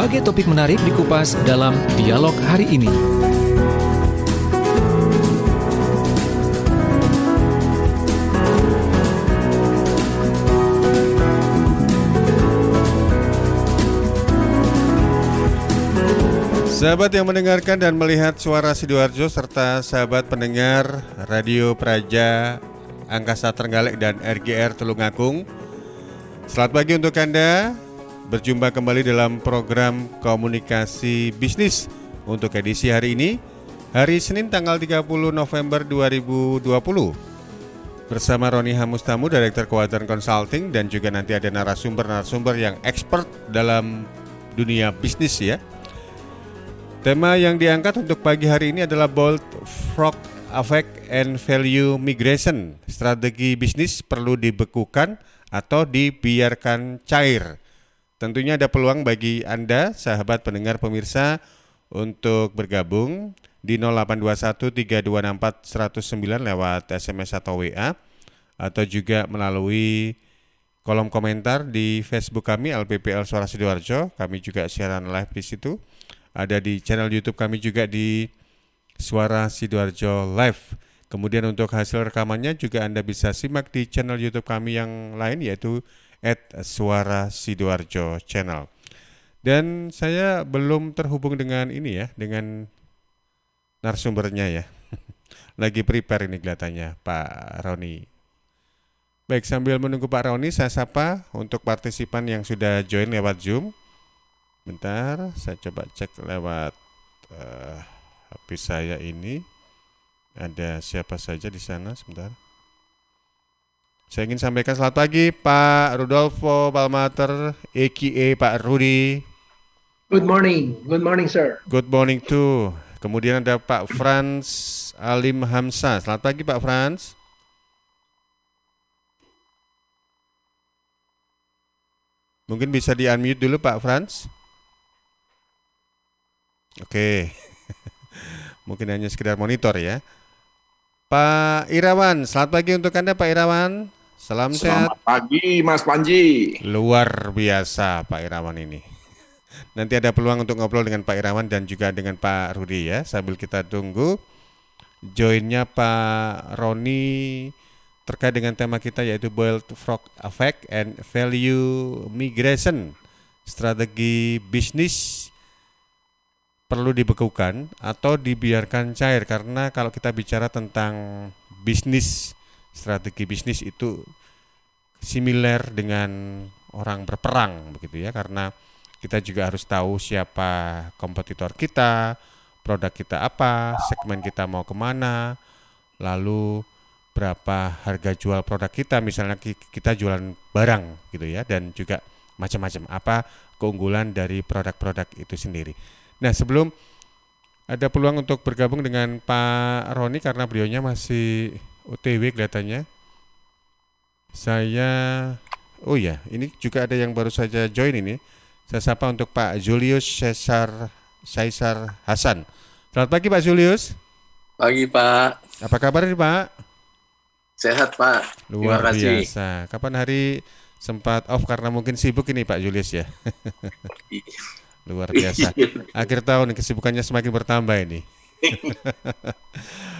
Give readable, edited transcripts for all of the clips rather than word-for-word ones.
Berbagai topik menarik dikupas dalam dialog hari ini. Sahabat yang mendengarkan dan melihat Suara Sidoarjo serta sahabat pendengar Radio Praja, Angkasa Trenggalek dan RGR Tulungagung, selamat pagi untuk Anda. Berjumpa kembali dalam program Komunikasi Bisnis untuk edisi hari ini, hari Senin tanggal 30 November 2020. Bersama Roni Hamustamu, Direktur Keuangan Consulting, dan juga nanti ada narasumber-narasumber yang expert dalam dunia bisnis ya. Tema yang diangkat untuk pagi hari ini adalah Bold Frog Effect and Value Migration. Strategi bisnis perlu dibekukan atau dibiarkan cair. Tentunya ada peluang bagi Anda, sahabat pendengar pemirsa, untuk bergabung di 08213264 109 lewat SMS atau WA, atau juga melalui kolom komentar di Facebook kami LPPL Suara Sidoarjo. Kami juga siaran live di situ. Ada di channel YouTube kami juga di Suara Sidoarjo Live. Kemudian untuk hasil rekamannya juga Anda bisa simak di channel YouTube kami yang lain, yaitu @Suara Sidoarjo Channel. Dan saya belum terhubung dengan ini ya, dengan narasumbernya ya. Lagi prepare ini kelihatannya Pak Roni. Baik, sambil menunggu Pak Roni, saya sapa untuk partisipan yang sudah join lewat Zoom. Bentar, saya coba cek lewat HP saya ini. Ada siapa saja di sana, sebentar. Saya ingin sampaikan selamat pagi Pak Rudolfo Balmater, a.k.a. Pak Rudi. Good morning sir. Good morning too. Kemudian ada Pak Frans Alim Hamsa. Selamat pagi Pak Frans. Mungkin bisa di-unmute dulu Pak Frans. Oke. Mungkin hanya sekedar monitor ya. Pak Irawan, selamat pagi untuk Anda Pak Irawan. Salam sehat. Selamat pagi Mas Panji. Luar biasa Pak Irawan ini. Nanti ada peluang untuk ngobrol dengan Pak Irawan dan juga dengan Pak Rudi ya. Sambil kita tunggu joinnya Pak Roni terkait dengan tema kita, yaitu Bold Frog Effect and Value Migration. Strategi bisnis perlu dibekukan atau dibiarkan cair, karena kalau kita bicara tentang bisnis, strategi bisnis itu similar dengan orang berperang begitu ya, karena kita juga harus tahu siapa kompetitor kita, produk kita apa, segmen kita mau kemana, lalu berapa harga jual produk kita, misalnya kita jualan barang gitu ya, dan juga macam-macam apa keunggulan dari produk-produk itu sendiri. Nah, sebelum ada peluang untuk bergabung dengan Pak Roni karena beliaunya masih OTW kelihatannya, oh ya, ini juga ada yang baru saja join ini. Saya sapa untuk Pak Julius Caesar Hasan. Selamat pagi Pak Julius. Pagi Pak. Apa kabar nih Pak? Sehat Pak. Luar Terima kasih. biasa. Kapan hari sempat off karena mungkin sibuk ini Pak Julius ya? Luar biasa. Akhir tahun kesibukannya semakin bertambah ini.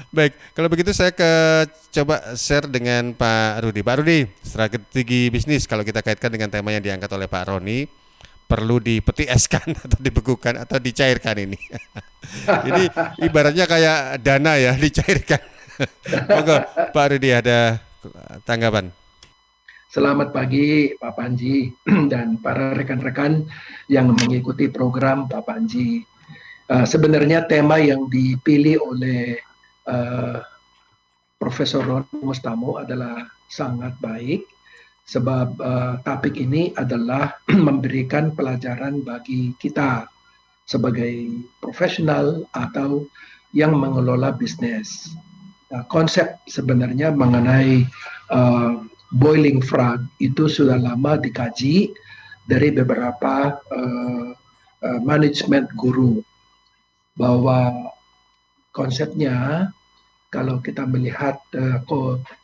Baik, kalau begitu saya coba share dengan Pak Rudi. Pak Rudi, strategi bisnis kalau kita kaitkan dengan tema yang diangkat oleh Pak Roni, perlu dipeti eskan atau dibekukan atau dicairkan ini. Jadi ibaratnya kayak dana ya, dicairkan. Monggo Pak Rudi ada tanggapan. Selamat pagi Pak Panji dan para rekan-rekan yang mengikuti program Pak Panji. Sebenarnya tema yang dipilih oleh Profesor Roni Mustamu adalah sangat baik, sebab topik ini adalah memberikan pelajaran bagi kita sebagai profesional atau yang mengelola bisnis. Konsep sebenarnya mengenai boiling frog itu sudah lama dikaji dari beberapa manajemen guru, bahwa konsepnya kalau kita melihat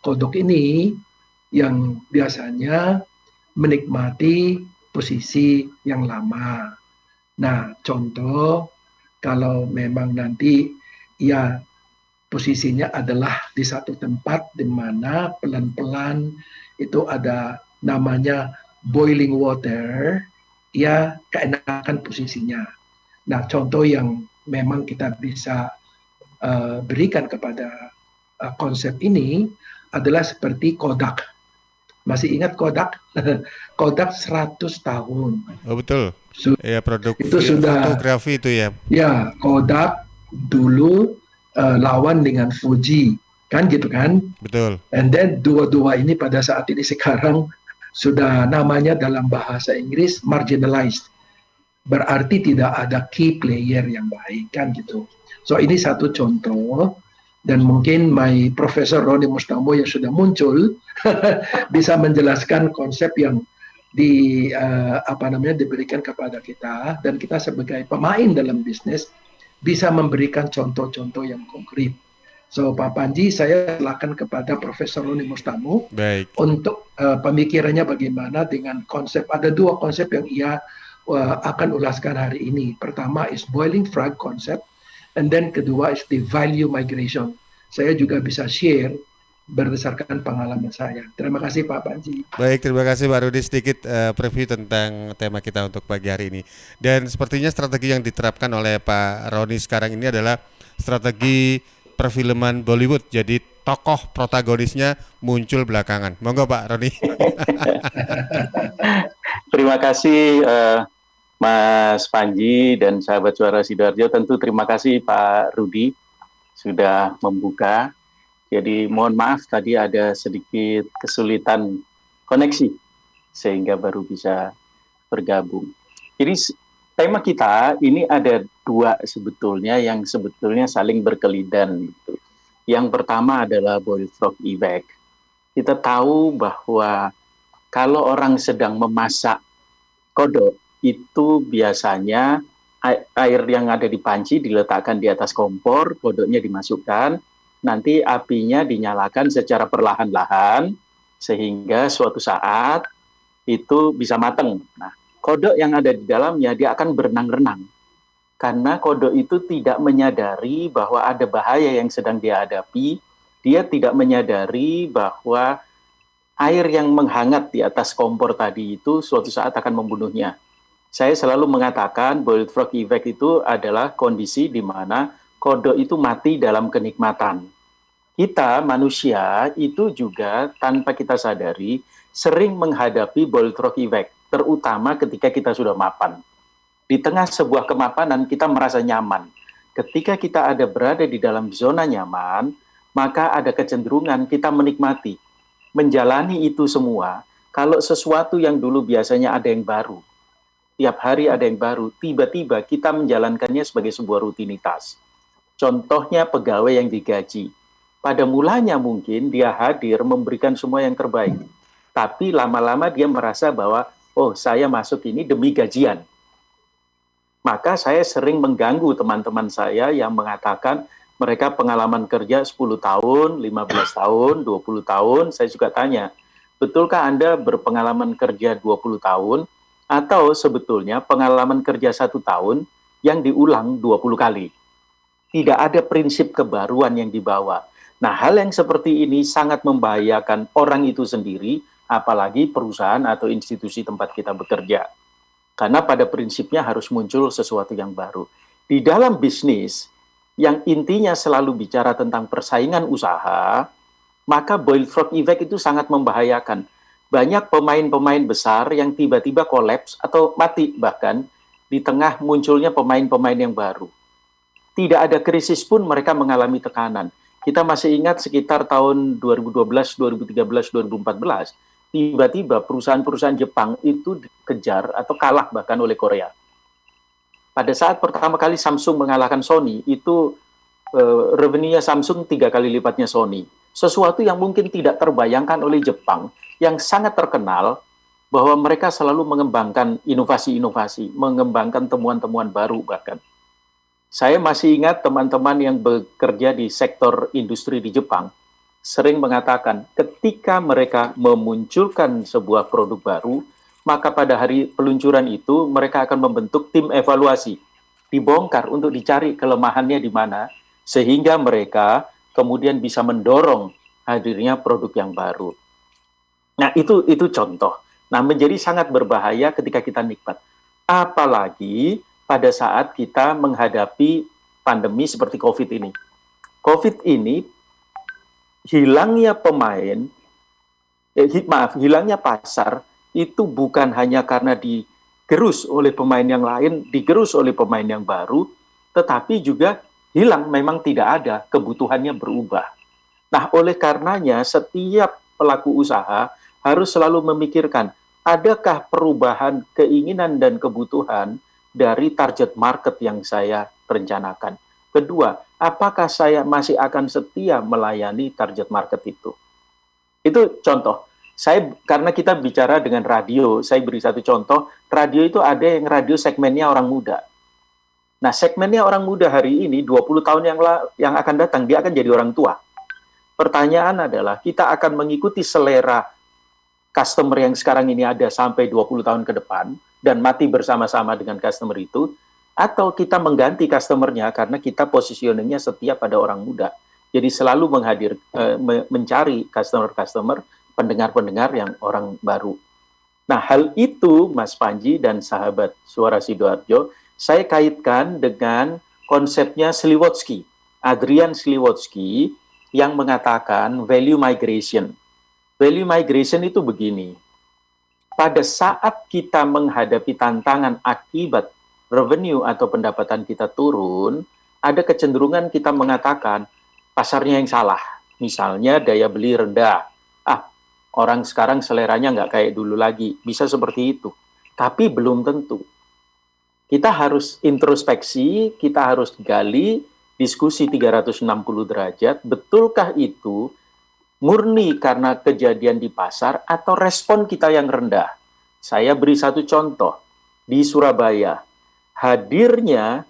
kodok ini yang biasanya menikmati posisi yang lama, Nah, contoh kalau memang nanti ya posisinya adalah di satu tempat di mana pelan-pelan itu ada namanya boiling water, ya keenakan posisinya. Nah, contoh yang memang kita bisa berikan kepada konsep ini adalah seperti Kodak. Masih ingat Kodak? Kodak 100 tahun. Oh betul. Ya produk Itu sudah, fotografi itu ya. ya Kodak dulu lawan dengan Fuji, kan gitu kan? Betul. And then dua-dua ini pada saat ini sekarang sudah namanya dalam bahasa Inggris marginalized. Berarti tidak ada key player yang baik kan gitu. So ini satu contoh dan mungkin my Profesor Roni Mustamo yang sudah muncul bisa menjelaskan konsep yang diberikan kepada kita dan kita sebagai pemain dalam bisnis bisa memberikan contoh-contoh yang konkret. So Pak Panji, saya silakan kepada Profesor Roni Mustamo Baik. untuk pemikirannya bagaimana dengan konsep. Ada dua konsep yang ia akan ulaskan hari ini. Pertama is boiling frog concept, and then kedua is the value migration. Saya juga bisa share berdasarkan pengalaman saya. Terima kasih Pak Panji. Baik, terima kasih Pak Rudi, sedikit preview tentang tema kita untuk pagi hari ini. Dan sepertinya strategi yang diterapkan oleh Pak Roni sekarang ini adalah strategi perfilman Bollywood. Jadi tokoh protagonisnya muncul belakangan. Monggo Pak Roni. Terima kasih Mas Panji dan sahabat Suara Sidoarjo. Tentu terima kasih Pak Rudi sudah membuka. Jadi mohon maaf tadi ada sedikit kesulitan koneksi sehingga baru bisa bergabung. Jadi tema kita ini ada dua sebetulnya yang sebetulnya saling berkelindan. Gitu. Yang pertama adalah boiled frog effect. Kita tahu bahwa kalau orang sedang memasak kodok itu biasanya air yang ada di panci diletakkan di atas kompor, kodoknya dimasukkan, nanti apinya dinyalakan secara perlahan-lahan sehingga suatu saat itu bisa matang. Nah, kodok yang ada di dalamnya dia akan berenang-renang karena kodok itu tidak menyadari bahwa ada bahaya yang sedang dihadapi, dia tidak menyadari bahwa air yang menghangat di atas kompor tadi itu suatu saat akan membunuhnya. Saya selalu mengatakan boiled frog effect itu adalah kondisi di mana kodok itu mati dalam kenikmatan. Kita manusia itu juga tanpa kita sadari sering menghadapi boiled frog effect, terutama ketika kita sudah mapan. Di tengah sebuah kemapanan kita merasa nyaman. Ketika kita ada berada di dalam zona nyaman, maka ada kecenderungan kita menikmati. Menjalani itu semua, kalau sesuatu yang dulu biasanya ada yang baru, tiap hari ada yang baru, tiba-tiba kita menjalankannya sebagai sebuah rutinitas. Contohnya pegawai yang digaji. Pada mulanya mungkin dia hadir memberikan semua yang terbaik. Tapi lama-lama dia merasa bahwa, oh saya masuk ini demi gajian. Maka saya sering mengganggu teman-teman saya yang mengatakan mereka pengalaman kerja 10 tahun, 15 tahun, 20 tahun. Saya juga tanya, betulkah Anda berpengalaman kerja 20 tahun? Atau sebetulnya pengalaman kerja 1 tahun yang diulang 20 kali. Tidak ada prinsip kebaruan yang dibawa. Nah, hal yang seperti ini sangat membahayakan orang itu sendiri, apalagi perusahaan atau institusi tempat kita bekerja. Karena pada prinsipnya harus muncul sesuatu yang baru. Di dalam bisnis, yang intinya selalu bicara tentang persaingan usaha, maka boiled frog effect itu sangat membahayakan. Banyak pemain-pemain besar yang tiba-tiba kolaps atau mati bahkan di tengah munculnya pemain-pemain yang baru. Tidak ada krisis pun mereka mengalami tekanan. Kita masih ingat sekitar tahun 2012, 2013, 2014, tiba-tiba perusahaan-perusahaan Jepang itu dikejar atau kalah bahkan oleh Korea. Pada saat pertama kali Samsung mengalahkan Sony, itu revenue-nya Samsung 3 kali lipatnya Sony. Sesuatu yang mungkin tidak terbayangkan oleh Jepang, yang sangat terkenal bahwa mereka selalu mengembangkan inovasi-inovasi, mengembangkan temuan-temuan baru bahkan. Saya masih ingat teman-teman yang bekerja di sektor industri di Jepang sering mengatakan ketika mereka memunculkan sebuah produk baru, maka pada hari peluncuran itu mereka akan membentuk tim evaluasi, dibongkar untuk dicari kelemahannya di mana, sehingga mereka kemudian bisa mendorong hadirnya produk yang baru. Nah, itu contoh. Nah, menjadi sangat berbahaya ketika kita nikmat. Apalagi pada saat kita menghadapi pandemi seperti COVID ini. COVID ini, hilangnya pemain, hilangnya pasar, itu bukan hanya karena digerus oleh pemain yang lain, digerus oleh pemain yang baru, tetapi juga hilang, memang tidak ada, kebutuhannya berubah. Nah, oleh karenanya setiap pelaku usaha harus selalu memikirkan, adakah perubahan keinginan dan kebutuhan dari target market yang saya rencanakan. Kedua, apakah saya masih akan setia melayani target market itu? Itu contoh. Karena kita bicara dengan radio, saya beri satu contoh, radio itu ada yang radio segmennya orang muda. Nah, segmennya orang muda hari ini, 20 tahun yang akan datang, dia akan jadi orang tua. Pertanyaan adalah, kita akan mengikuti selera customer yang sekarang ini ada sampai 20 tahun ke depan, dan mati bersama-sama dengan customer itu, atau kita mengganti customernya karena kita positioningnya setia pada orang muda. Jadi selalu mencari customer-customer, pendengar-pendengar yang orang baru. Nah, hal itu, Mas Panji dan sahabat Suara Sidoarjo, saya kaitkan dengan konsepnya Sliwotsky, Adrian Sliwotsky, yang mengatakan value migration. Value migration itu begini, pada saat kita menghadapi tantangan akibat revenue atau pendapatan kita turun, ada kecenderungan kita mengatakan pasarnya yang salah. Misalnya daya beli rendah. Orang sekarang seleranya nggak kayak dulu lagi. Bisa seperti itu. Tapi belum tentu. Kita harus introspeksi, kita harus gali, diskusi 360 derajat, betulkah itu murni karena kejadian di pasar atau respon kita yang rendah. Saya beri satu contoh. Di Surabaya, hadirnya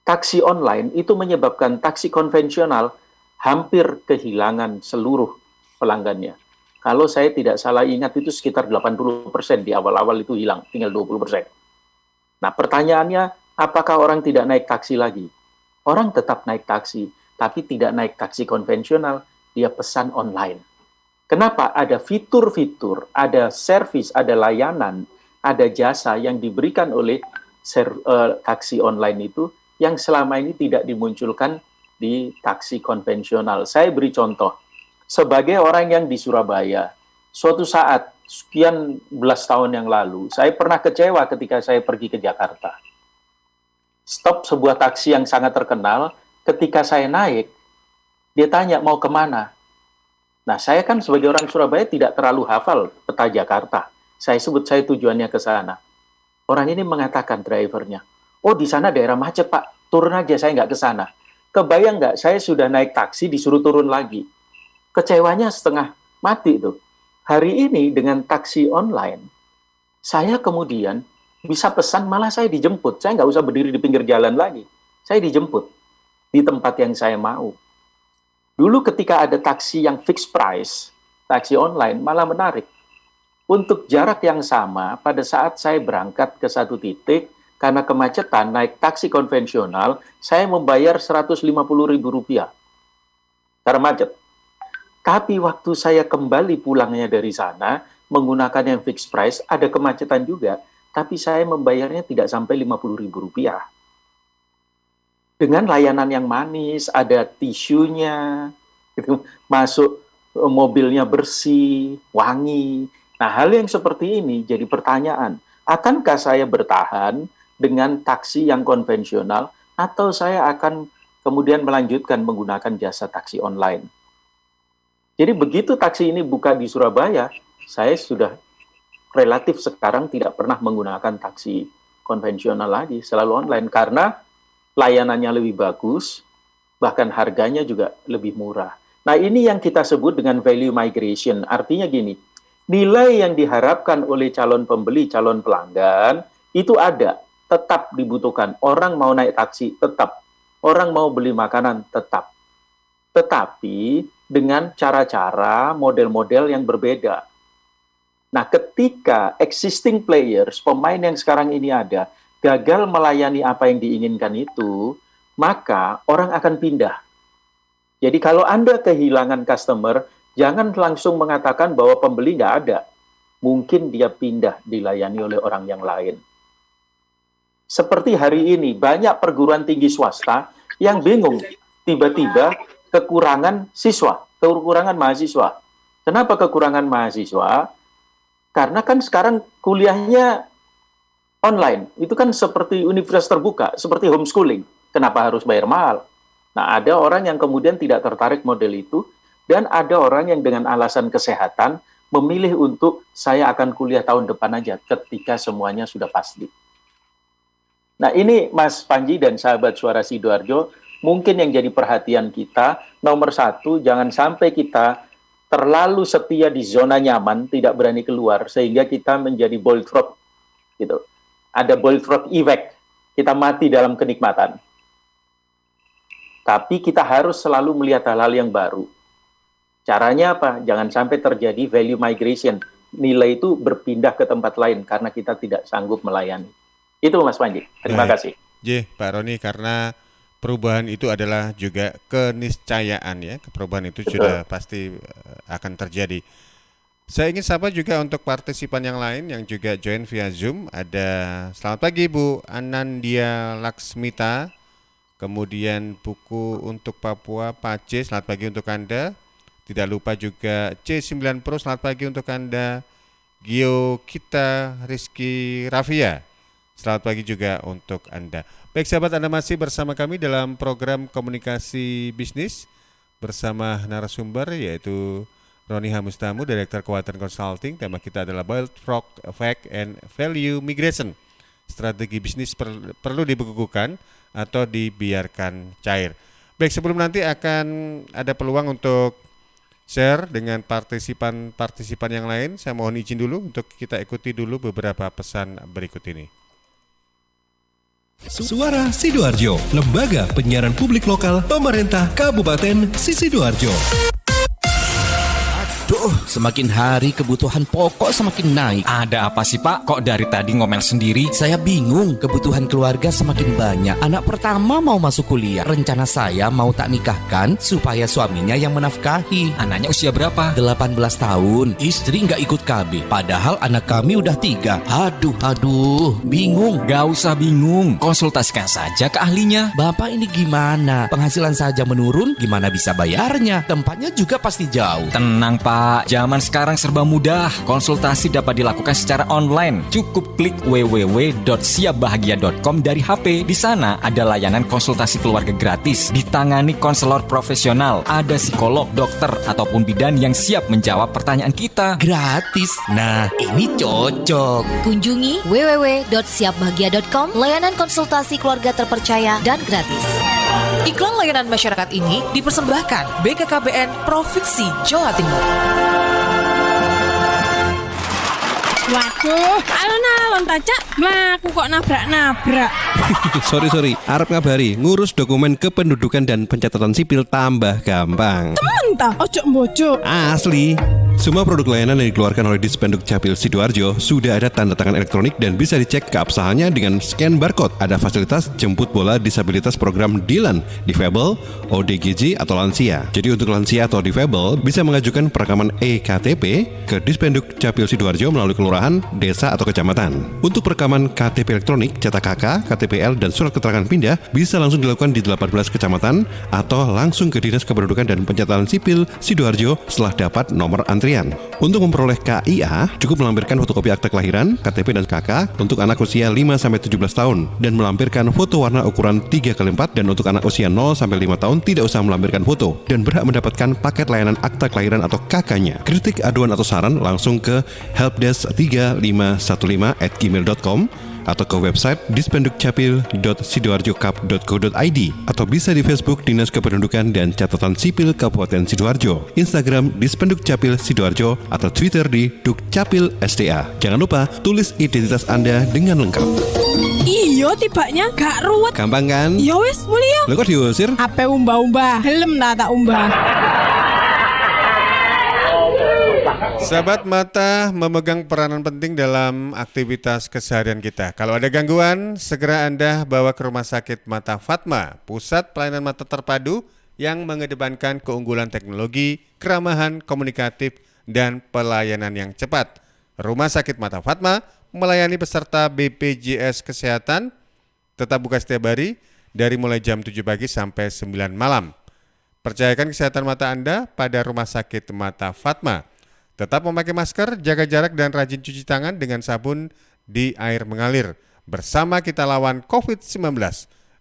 taksi online itu menyebabkan taksi konvensional hampir kehilangan seluruh pelanggannya. Kalau saya tidak salah ingat itu sekitar 80% di awal-awal itu hilang, tinggal 20%. Nah, pertanyaannya, apakah orang tidak naik taksi lagi? Orang tetap naik taksi, tapi tidak naik taksi konvensional, dia pesan online. Kenapa? Ada fitur-fitur, ada servis, ada layanan, ada jasa yang diberikan oleh taksi online itu yang selama ini tidak dimunculkan di taksi konvensional. Saya beri contoh. Sebagai orang yang di Surabaya, suatu saat, sekian belas tahun yang lalu, saya pernah kecewa ketika saya pergi ke Jakarta. Stop sebuah taksi yang sangat terkenal, ketika saya naik, dia tanya mau kemana. Nah, saya kan sebagai orang Surabaya tidak terlalu hafal peta Jakarta. Saya sebut saya tujuannya ke sana. Orang ini mengatakan drivernya, oh di sana daerah macet Pak, turun aja saya nggak ke sana. Kebayang nggak, saya sudah naik taksi disuruh turun lagi. Kecewanya setengah mati itu. Hari ini dengan taksi online, saya kemudian bisa pesan malah saya dijemput. Saya nggak usah berdiri di pinggir jalan lagi. Saya dijemput di tempat yang saya mau. Dulu ketika ada taksi yang fixed price, taksi online malah menarik. Untuk jarak yang sama, pada saat saya berangkat ke satu titik, karena kemacetan naik taksi konvensional, saya membayar Rp150.000 karena macet. Tapi waktu saya kembali pulangnya dari sana, menggunakan yang fixed price, ada kemacetan juga, tapi saya membayarnya tidak sampai Rp50.000. Dengan layanan yang manis, ada tisunya, gitu, masuk mobilnya bersih, wangi. Nah, hal yang seperti ini jadi pertanyaan, akankah saya bertahan dengan taksi yang konvensional, atau saya akan kemudian melanjutkan menggunakan jasa taksi online? Jadi begitu taksi ini buka di Surabaya, saya sudah relatif sekarang tidak pernah menggunakan taksi konvensional lagi, selalu online, karena layanannya lebih bagus, bahkan harganya juga lebih murah. Nah, ini yang kita sebut dengan value migration. Artinya gini, nilai yang diharapkan oleh calon pembeli, calon pelanggan, itu ada, tetap dibutuhkan. Orang mau naik taksi, tetap. Orang mau beli makanan, tetap. Tetapi dengan cara-cara, model-model yang berbeda. Nah, ketika existing players, pemain yang sekarang ini ada, gagal melayani apa yang diinginkan itu, maka orang akan pindah. Jadi kalau Anda kehilangan customer, jangan langsung mengatakan bahwa pembeli nggak ada. Mungkin dia pindah dilayani oleh orang yang lain. Seperti hari ini, banyak perguruan tinggi swasta yang bingung. Tiba-tiba kekurangan siswa, kekurangan mahasiswa. Kenapa kekurangan mahasiswa? Karena kan sekarang kuliahnya online. Itu kan seperti universitas terbuka, seperti homeschooling. Kenapa harus bayar mahal? Nah, ada orang yang kemudian tidak tertarik model itu, dan ada orang yang dengan alasan kesehatan memilih untuk saya akan kuliah tahun depan aja ketika semuanya sudah pasti. Nah, ini Mas Panji dan sahabat Suara Sidoarjo, mungkin yang jadi perhatian kita, nomor satu, jangan sampai kita terlalu setia di zona nyaman, tidak berani keluar, sehingga kita menjadi bullfrog. Gitu. Ada bullfrog effect, kita mati dalam kenikmatan. Tapi kita harus selalu melihat hal-hal yang baru. Caranya apa? Jangan sampai terjadi value migration. Nilai itu berpindah ke tempat lain karena kita tidak sanggup melayani. Itu Mas Panji. Terima kasih. Pak Roni, karena perubahan itu adalah juga keniscayaan ya. Perubahan itu sudah pasti akan terjadi. Saya ingin sapa juga untuk partisipan yang lain yang juga join via Zoom. Ada selamat pagi Bu Anandia Laksmita. Kemudian buku untuk Papua, Pak C, selamat pagi untuk Anda. Tidak lupa juga C9 Pro, selamat pagi untuk Anda. Gio Kita Rizky Rafia, selamat pagi juga untuk Anda. Baik sahabat, Anda masih bersama kami dalam program komunikasi bisnis bersama narasumber yaitu Roni Hamustamu, Direktur Keuangan Consulting. Tema kita adalah Bullfrog Effect and Value Migration. Strategi bisnis perlu dibekukan atau dibiarkan cair. Baik, sebelum nanti akan ada peluang untuk share dengan partisipan yang lain, saya mohon izin dulu untuk kita ikuti dulu beberapa pesan berikut ini. Suara Sidoarjo, lembaga penyiaran publik lokal pemerintah Kabupaten Sidoarjo. Duh, semakin hari kebutuhan pokok semakin naik. Ada apa sih Pak? Kok dari tadi ngomel sendiri? Saya bingung, kebutuhan keluarga semakin banyak. Anak pertama mau masuk kuliah. Rencana saya mau tak nikahkan supaya suaminya yang menafkahi. Anaknya usia berapa? 18 tahun. Istri nggak ikut KB. Padahal anak kami udah 3. Aduh, bingung. Gak usah bingung, konsultasikan saja ke ahlinya. Bapak ini gimana? Penghasilan saja menurun, gimana bisa bayarnya? Tempatnya juga pasti jauh. Tenang Pak, zaman sekarang serba mudah. Konsultasi dapat dilakukan secara online. Cukup klik www.siapbahagia.com dari HP. Di sana ada layanan konsultasi keluarga gratis. Ditangani konselor profesional. Ada psikolog, dokter, ataupun bidan yang siap menjawab pertanyaan kita. Gratis? Nah, ini cocok. Kunjungi www.siapbahagia.com, layanan konsultasi keluarga terpercaya dan gratis. Iklan layanan masyarakat ini dipersembahkan BKKBN Provinsi Jawa Timur. Waduh, alon-alon tacak, mlaku kok nabrak-nabrak. Sorry, arep ngabari, ngurus dokumen kependudukan dan pencatatan sipil tambah gampang. Temen ta, ojo mbojo. Asli. Semua produk layanan yang dikeluarkan oleh Dispenduk Capil Sidoarjo sudah ada tanda tangan elektronik dan bisa dicek keabsahannya dengan scan barcode. Ada fasilitas jemput bola disabilitas program DILAN, Difabel, ODGJ atau lansia. Jadi untuk lansia atau difabel bisa mengajukan perekaman EKTP ke Dispenduk Capil Sidoarjo melalui kelurahan, desa atau kecamatan. Untuk perekaman KTP elektronik, cetak KK, KTPL dan surat keterangan pindah bisa langsung dilakukan di 18 kecamatan atau langsung ke Dinas Kependudukan dan Pencatatan Sipil Sidoarjo setelah dapat nomor antrian. Untuk memperoleh KIA, cukup melampirkan fotokopi akta kelahiran, KTP dan KK untuk anak usia 5-17 tahun dan melampirkan foto warna ukuran 3x4 dan untuk anak usia 0-5 tahun tidak usah melampirkan foto dan berhak mendapatkan paket layanan akta kelahiran atau KK-nya. Kritik, aduan atau saran langsung ke helpdesk3515@gmail.com atau ke website dispendukcapil.sidoarjokap.go.id atau bisa di Facebook Dinas Kependudukan dan Catatan Sipil Kabupaten Sidoarjo, Instagram Dispenduk Capil Sidoarjo atau Twitter di Dukcapil SDA. Jangan lupa tulis identitas Anda dengan lengkap. Iyo tibanya gak ruwet. Gampang kan? Yo wis, mulya. Lho kok diusir? Ape umbah-umbah, helm tak umbah. Sahabat mata memegang peranan penting dalam aktivitas keseharian kita. Kalau ada gangguan, segera Anda bawa ke Rumah Sakit Mata Fatma, pusat pelayanan mata terpadu yang mengedepankan keunggulan teknologi, keramahan, komunikatif, dan pelayanan yang cepat. Rumah Sakit Mata Fatma melayani peserta BPJS Kesehatan, tetap buka setiap hari dari mulai jam 7 pagi sampai 9 malam. Percayakan kesehatan mata Anda pada Rumah Sakit Mata Fatma. Tetap memakai masker, jaga jarak, dan rajin cuci tangan dengan sabun di air mengalir. Bersama kita lawan COVID-19.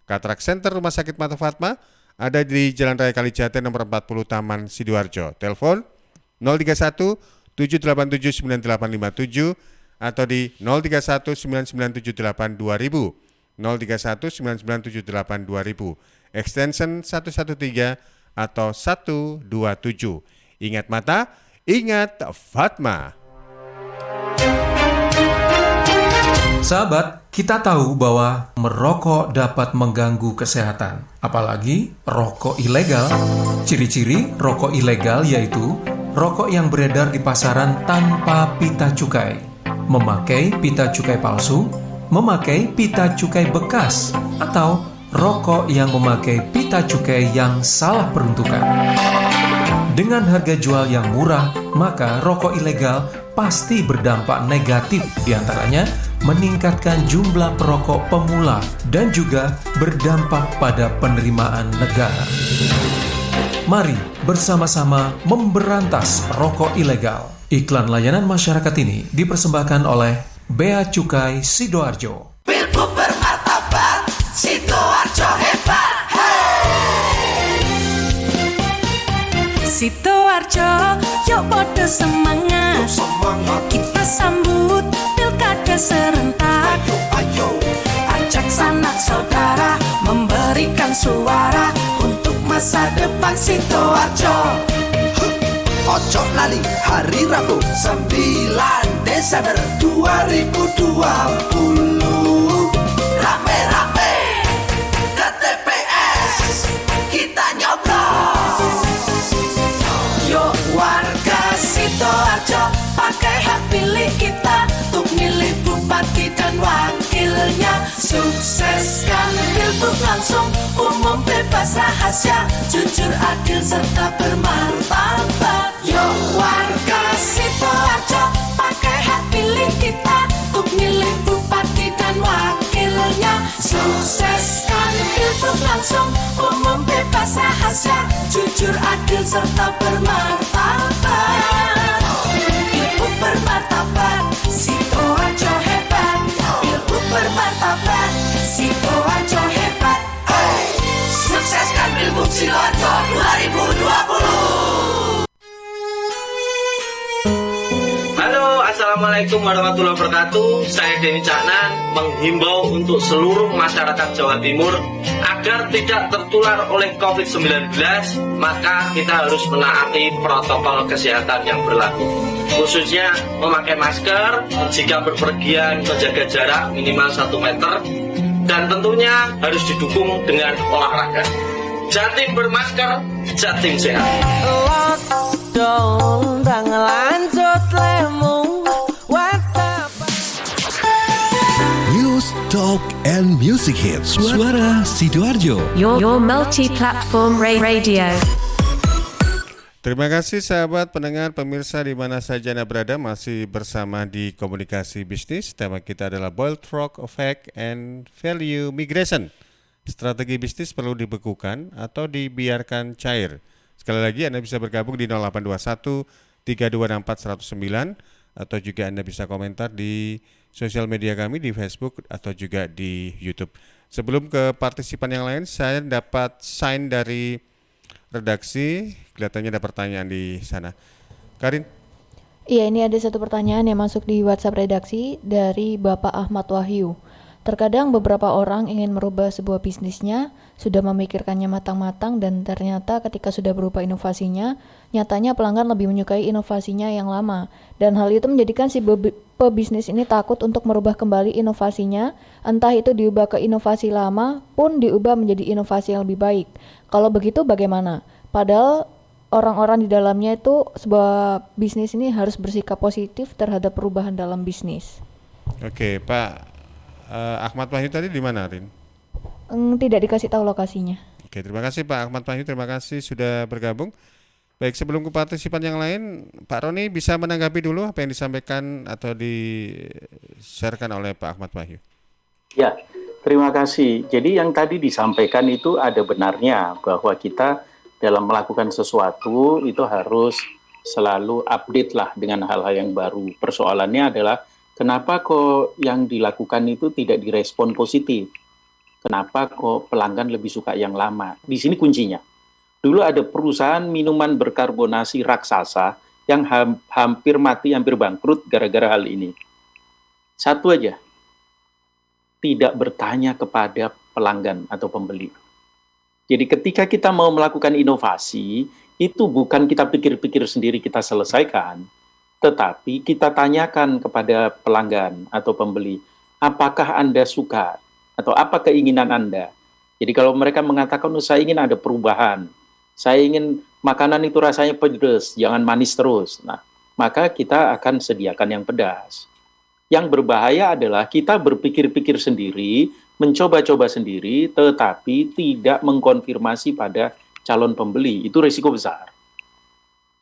Katarak Center Rumah Sakit Mata Fatma ada di Jalan Raya Kalijati nomor 40 Taman Sidoarjo. Telepon 031 787 9857 atau di 031 9978 2000. 031 9978 2000. Extension 113 atau 127. Ingat mata, ingat Fatma. Sahabat, kita tahu bahwa merokok dapat mengganggu kesehatan, apalagi rokok ilegal. Ciri-ciri rokok ilegal yaitu rokok yang beredar di pasaran tanpa pita cukai, memakai pita cukai palsu, memakai pita cukai bekas, atau rokok yang memakai pita cukai yang salah peruntukan. Dengan harga jual yang murah, maka rokok ilegal pasti berdampak negatif, diantaranya meningkatkan jumlah perokok pemula dan juga berdampak pada penerimaan negara. Mari bersama-sama memberantas rokok ilegal. Iklan layanan masyarakat ini dipersembahkan oleh Bea Cukai Sidoarjo. Pilgub bermartabat, Sidoarjo hebat. Sidoarjo, yuk podo semangat. Kita sambut pilkada serentak. Ajak sanak saudara memberikan suara untuk masa depan Sidoarjo. Ojo lali hari Rabu 9 Desember 2020. Rame-rame ke TPS kita nyoblos. Yuk warga Sidoarjo, pakai hak pilih kita untuk milih bupati dan wakilnya. Sukseskan pilgub langsung, umum bebas rahasia, jujur adil serta bermartabat. Yuk warga Sidoarjo, pakai hak pilih kita untuk milih bupati dan wakilnya. Sukseskan pilgub langsung, umum bebas rahasia, jujur adil serta bermartabat. Pilgub bermartabat, Sidoarjo hebat. Pilgub bermartabat, Sidoarjo hebat. Hey! Sukseskan pilgub Sidoarjo 2020. Halo, Assalamualaikum warahmatullahi wabarakatuh. Saya Denny Caknan menghimbau untuk seluruh masyarakat Jawa Timur agar tidak tertular oleh COVID-19, maka kita harus menaati protokol kesehatan yang berlaku. Khususnya memakai masker, jika berpergian menjaga jarak minimal 1 meter, dan tentunya harus didukung dengan olahraga. Jatim bermasker, Jatim sehat. Lockdown dan lanjut lemu WhatsApp. News, Talk, and Music Hits. Suara Sidoarjo. Your multi-platform radio. Terima kasih sahabat pendengar pemirsa di mana saja Anda berada, masih bersama di Komunikasi Bisnis. Tema kita adalah Boiled Frog Effect and Value Migration. Strategi bisnis perlu dibekukan atau dibiarkan cair. Sekali lagi Anda bisa bergabung di 0821 3264 109 atau juga Anda bisa komentar di sosial media kami di Facebook atau juga di YouTube. Sebelum ke partisipan yang lain, saya dapat sign dari redaksi, kelihatannya ada pertanyaan di sana. Karin? Iya, ini ada satu pertanyaan yang masuk di WhatsApp redaksi dari Bapak Ahmad Wahyu. Terkadang beberapa orang ingin merubah sebuah bisnisnya, sudah memikirkannya matang-matang dan ternyata ketika sudah berubah inovasinya, nyatanya pelanggan lebih menyukai inovasinya yang lama. Dan hal itu menjadikan si pebisnis ini takut untuk merubah kembali inovasinya, entah itu diubah ke inovasi lama pun diubah menjadi inovasi yang lebih baik. Kalau begitu bagaimana? Padahal orang-orang di dalamnya itu sebuah bisnis ini harus bersikap positif terhadap perubahan dalam bisnis. Oke, Pak Ahmad Wahyu tadi di mana, Rin? Tidak dikasih tahu lokasinya. Oke, terima kasih Pak Ahmad Wahyu, terima kasih sudah bergabung. Baik, sebelum ke partisipan yang lain, Pak Roni bisa menanggapi dulu apa yang disampaikan atau di-sharekan oleh Pak Ahmad Wahyu. Ya, terima kasih. Jadi yang tadi disampaikan itu ada benarnya bahwa kita dalam melakukan sesuatu itu harus selalu update lah dengan hal-hal yang baru. Persoalannya adalah kenapa kok yang dilakukan itu tidak direspon positif? Kenapa kok pelanggan lebih suka yang lama? Di sini kuncinya. Dulu ada perusahaan minuman berkarbonasi raksasa yang hampir mati, hampir bangkrut gara-gara hal ini. Satu aja, tidak bertanya kepada pelanggan atau pembeli. Jadi ketika kita mau melakukan inovasi, itu bukan kita pikir-pikir sendiri kita selesaikan, tetapi kita tanyakan kepada pelanggan atau pembeli, apakah Anda suka atau apa keinginan Anda. Jadi kalau mereka mengatakan, saya ingin ada perubahan, saya ingin makanan itu rasanya pedas, jangan manis terus. Nah, maka kita akan sediakan yang pedas. Yang berbahaya adalah kita berpikir-pikir sendiri, mencoba-coba sendiri, tetapi tidak mengkonfirmasi pada calon pembeli. Itu risiko besar.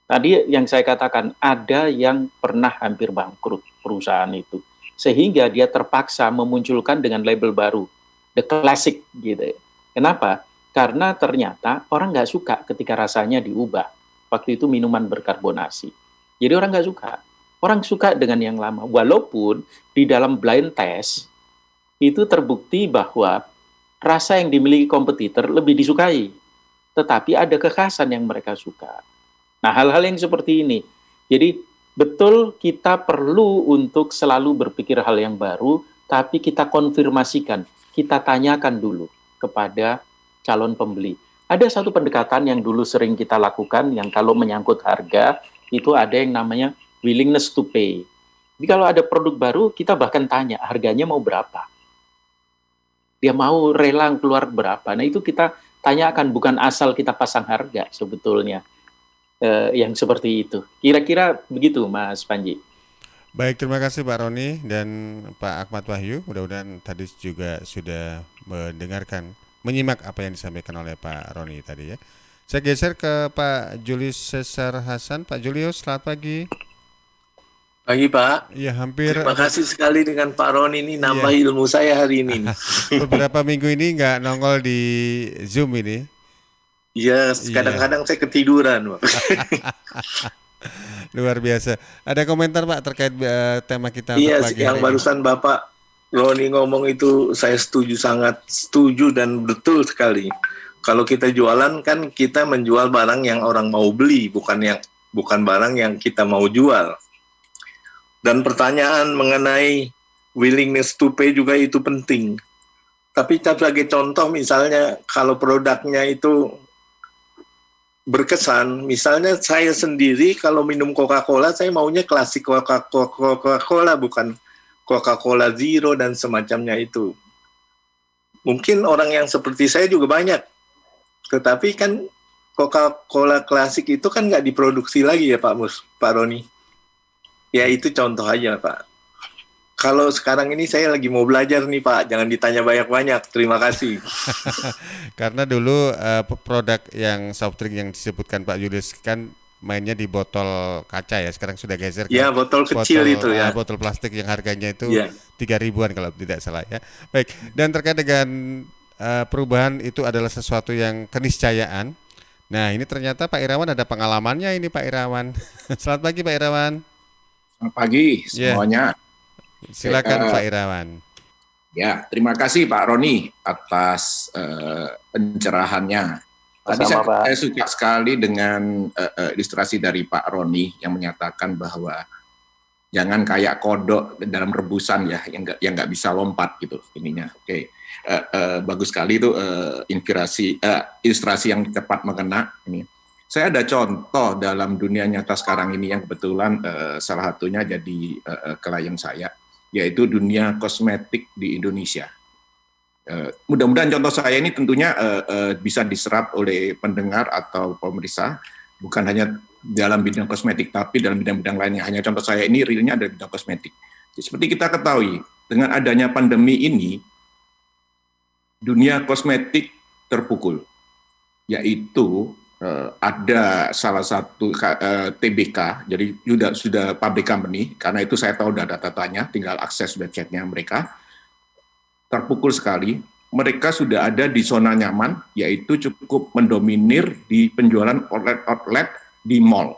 Tadi yang saya katakan, ada yang pernah hampir bangkrut perusahaan itu. Sehingga dia terpaksa memunculkan dengan label baru, The Classic gitu. Kenapa? Karena ternyata orang nggak suka ketika rasanya diubah. Waktu itu minuman berkarbonasi. Jadi orang nggak suka. Orang suka dengan yang lama. Walaupun di dalam blind test, itu terbukti bahwa rasa yang dimiliki kompetitor lebih disukai. Tetapi ada kekhasan yang mereka suka. Nah, hal-hal yang seperti ini. Jadi, betul kita perlu untuk selalu berpikir hal yang baru, tapi kita konfirmasikan, kita tanyakan dulu kepada calon pembeli. Ada satu pendekatan yang dulu sering kita lakukan, yang kalau menyangkut harga, itu ada yang namanya willingness to pay. Jadi kalau ada produk baru, kita bahkan tanya, harganya mau berapa? Dia mau rela keluar berapa? Nah itu kita tanyakan, bukan asal kita pasang harga sebetulnya. Yang seperti itu. Kira-kira begitu, Mas Panji. Baik, terima kasih Pak Roni dan Pak Ahmad Wahyu. Mudah-mudahan tadi juga sudah menyimak apa yang disampaikan oleh Pak Roni tadi ya. Saya geser ke Pak Julius Cesar Hasan. Pak Julius, selamat pagi. Pagi Pak. Iya, hampir. Terima kasih sekali dengan Pak Roni ini nambah ilmu saya hari ini. Beberapa minggu ini nggak nongol di Zoom ini. Iya, kadang-kadang saya ketiduran, Pak. Luar biasa. Ada komentar Pak terkait tema kita? Iya, yang barusan Bapak Roni ngomong itu saya sangat setuju dan betul sekali. Kalau kita jualan kan kita menjual barang yang orang mau beli, bukan barang yang kita mau jual. Dan pertanyaan mengenai willingness to pay juga itu penting. Tapi sebagai contoh misalnya kalau produknya itu berkesan, misalnya saya sendiri kalau minum Coca-Cola, saya maunya klasik Coca-Cola, bukan Coca-Cola Zero dan semacamnya itu. Mungkin orang yang seperti saya juga banyak, tetapi kan Coca-Cola klasik itu kan nggak diproduksi lagi ya Pak Roni. Ya itu contoh aja Pak. Kalau sekarang ini saya lagi mau belajar nih Pak, jangan ditanya banyak-banyak. Terima kasih. Karena dulu produk yang soft drink yang disebutkan Pak Julius kan mainnya di botol kaca ya, sekarang sudah geser ya, botol kecil itu ya. Botol plastik yang harganya itu 3.000-an kalau tidak salah ya. Baik, dan terkait dengan perubahan itu adalah sesuatu yang keniscayaan. Nah ini ternyata Pak Irawan ada pengalamannya ini Pak Irawan. Selamat pagi Pak Irawan. Selamat pagi semuanya. Silakan Pak Irawan. Ya, terima kasih Pak Roni atas pencerahannya. Tadi saya suka sekali dengan ilustrasi dari Pak Roni yang menyatakan bahwa jangan kayak kodok dalam rebusan ya, yang nggak bisa lompat gitu ininya. Oke, bagus sekali itu ilustrasi yang tepat mengena ini. Saya ada contoh dalam dunia nyata sekarang ini yang kebetulan salah satunya jadi klien saya, yaitu dunia kosmetik di Indonesia. Mudah-mudahan contoh saya ini tentunya bisa diserap oleh pendengar atau pemirsa, bukan hanya dalam bidang kosmetik, tapi dalam bidang-bidang lainnya. Hanya contoh saya ini realnya ada bidang kosmetik. Jadi, seperti kita ketahui, dengan adanya pandemi ini, dunia kosmetik terpukul, yaitu ada salah satu TBK, jadi sudah public company, karena itu saya tahu data-datanya, tinggal akses websitenya mereka, terpukul sekali. Mereka sudah ada di zona nyaman, yaitu cukup mendominir di penjualan outlet di mall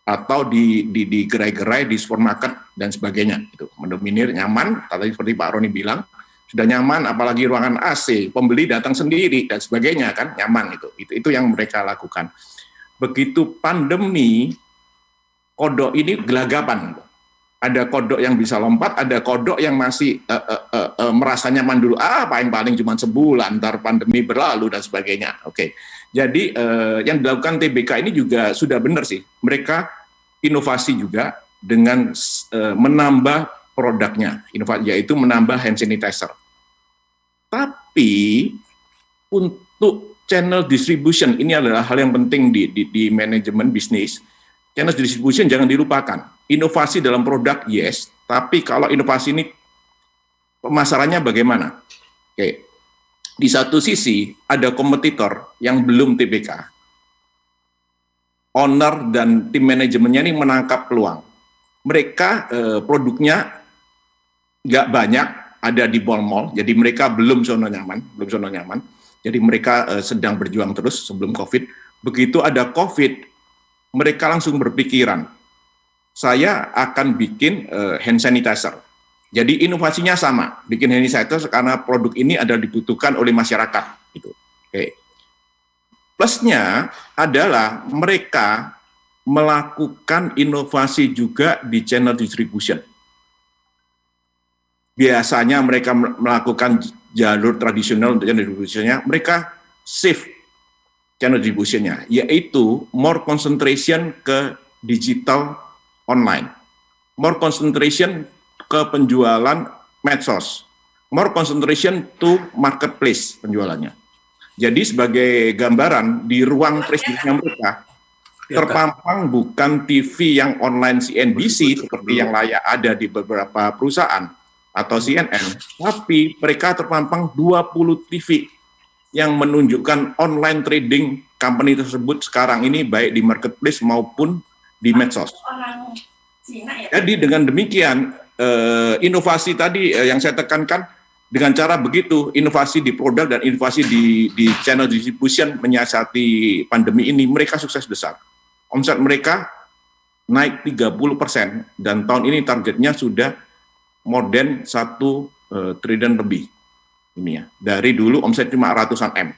atau di gerai-gerai, di supermarket dan sebagainya. Itu mendominir, nyaman. Tadi seperti Pak Roni bilang, sudah nyaman, apalagi ruangan AC, pembeli datang sendiri dan sebagainya, kan nyaman itu yang mereka lakukan. Begitu pandemi, kodok ini gelagapan. Ada kodok yang bisa lompat, ada kodok yang masih merasa nyaman dulu. Paling cuma sebulan, ntar pandemi berlalu dan sebagainya. Oke, jadi yang dilakukan TBK ini juga sudah benar sih. Mereka inovasi juga dengan menambah produknya, yaitu menambah hand sanitizer. Tapi untuk channel distribution, ini adalah hal yang penting di manajemen bisnis. Channel distribution jangan dilupakan. Inovasi dalam produk, yes, tapi kalau inovasi ini pemasarannya bagaimana? Oke. Di satu sisi ada kompetitor yang belum TBK. Owner dan tim manajemennya ini menangkap peluang. Mereka produknya nggak banyak ada di mall-mall, jadi mereka belum zona nyaman. Jadi mereka sedang berjuang terus sebelum COVID. Begitu ada COVID, mereka langsung berpikiran, saya akan bikin hand sanitizer. Jadi inovasinya sama, bikin hand sanitizer karena produk ini ada dibutuhkan oleh masyarakat. Gitu. Oke. Plusnya adalah mereka melakukan inovasi juga di channel distribution. Biasanya mereka melakukan jalur tradisional untuk channel distributionnya, mereka shift channel distributionnya, yaitu more concentration ke digital online, more concentration ke penjualan medsos, more concentration to marketplace penjualannya. Jadi sebagai gambaran, di ruang distribusinya mereka terpampang bukan TV yang online CNBC seperti yang layak ada di beberapa perusahaan, atau CNN, tapi mereka terpampang 20 TV yang menunjukkan online trading company tersebut sekarang ini baik di marketplace maupun di medsos. Jadi dengan demikian inovasi tadi yang saya tekankan, dengan cara begitu inovasi di produk dan inovasi di channel distribution menyiasati pandemi ini, mereka sukses besar. Omset mereka naik 30% dan tahun ini targetnya sudah more than 1 triliun lebih ini ya. Dari dulu omset cuma ratusan M.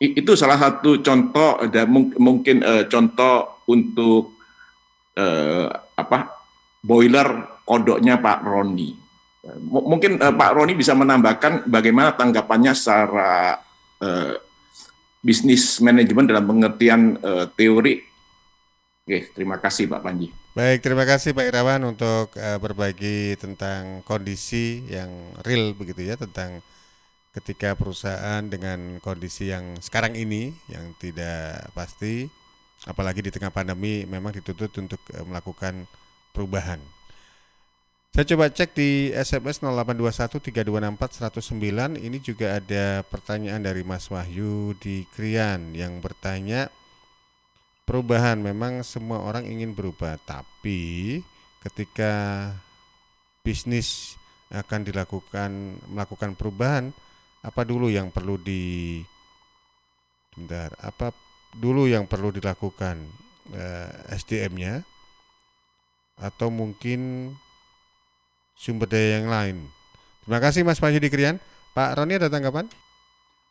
Itu salah satu contoh, dan mungkin contoh untuk boiler kodoknya Pak Roni. Mungkin Pak Roni bisa menambahkan bagaimana tanggapannya secara bisnis manajemen dalam pengertian teori. Oke, terima kasih Pak Panji. Baik, terima kasih Pak Irawan untuk berbagi tentang kondisi yang real begitu ya, tentang ketika perusahaan dengan kondisi yang sekarang ini yang tidak pasti, apalagi di tengah pandemi memang dituntut untuk melakukan perubahan. Saya coba cek di SMS 08213264 109, ini juga ada pertanyaan dari Mas Wahyu di Krian yang bertanya, perubahan memang semua orang ingin berubah, tapi ketika bisnis akan melakukan perubahan, apa dulu yang perlu dilakukan, SDM-nya atau mungkin sumber daya yang lain? Terima kasih Mas Panji di Krian. Pak Roni ada tanggapan?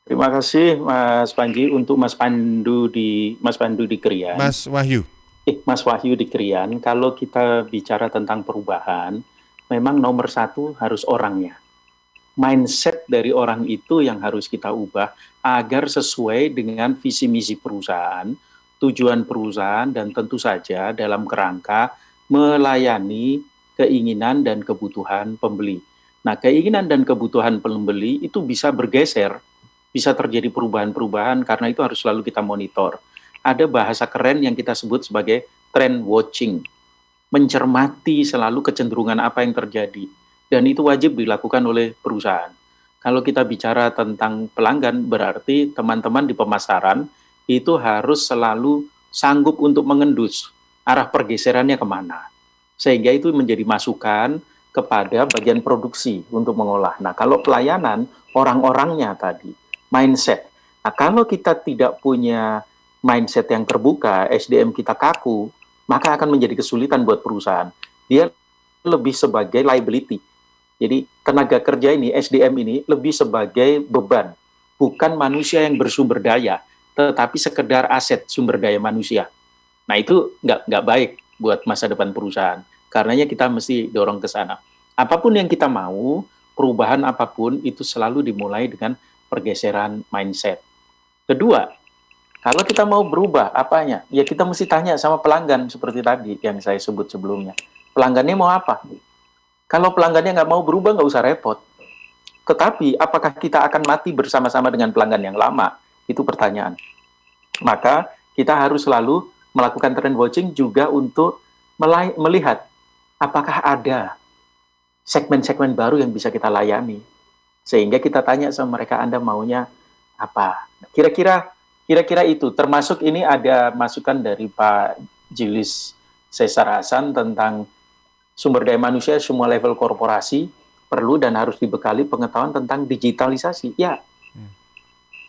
Terima kasih Mas Panji. Untuk Mas Pandu di Krian. Mas Wahyu. Mas Wahyu di Krian, kalau kita bicara tentang perubahan, memang nomor satu harus orangnya. Mindset dari orang itu yang harus kita ubah agar sesuai dengan visi misi perusahaan, tujuan perusahaan, dan tentu saja dalam kerangka melayani keinginan dan kebutuhan pembeli. Nah, keinginan dan kebutuhan pembeli itu bisa bergeser, bisa terjadi perubahan-perubahan, karena itu harus selalu kita monitor. ada bahasa keren yang kita sebut sebagai trend watching. Mencermati selalu kecenderungan apa yang terjadi. Dan itu wajib dilakukan oleh perusahaan. Kalau kita bicara tentang pelanggan, berarti teman-teman di pemasaran itu harus selalu sanggup untuk mengendus arah pergeserannya kemana. Sehingga itu menjadi masukan kepada bagian produksi untuk mengolah. Nah, kalau pelayanan, orang-orangnya tadi, mindset. Nah, kalau kita tidak punya mindset yang terbuka, SDM kita kaku, maka akan menjadi kesulitan buat perusahaan. Dia lebih sebagai liability. Jadi tenaga kerja ini, SDM ini lebih sebagai beban, bukan manusia yang bersumber daya, tetapi sekedar aset sumber daya manusia. Nah itu nggak baik buat masa depan perusahaan. Karenanya kita mesti dorong ke sana. Apapun yang kita mau, perubahan apapun itu selalu dimulai dengan pergeseran mindset. Kedua, kalau kita mau berubah, apanya? Ya kita mesti tanya sama pelanggan seperti tadi yang saya sebut sebelumnya. Pelanggannya mau apa? Kalau pelanggannya nggak mau berubah, nggak usah repot. Tetapi apakah kita akan mati bersama-sama dengan pelanggan yang lama? Itu pertanyaan. Maka kita harus selalu melakukan trend watching juga untuk melihat apakah ada segmen-segmen baru yang bisa kita layani. Sehingga kita tanya sama mereka, Anda maunya apa? Kira-kira itu, termasuk ini ada masukan dari Pak Julius Cesar Hasan tentang sumber daya manusia semua level korporasi perlu dan harus dibekali pengetahuan tentang digitalisasi. Ya,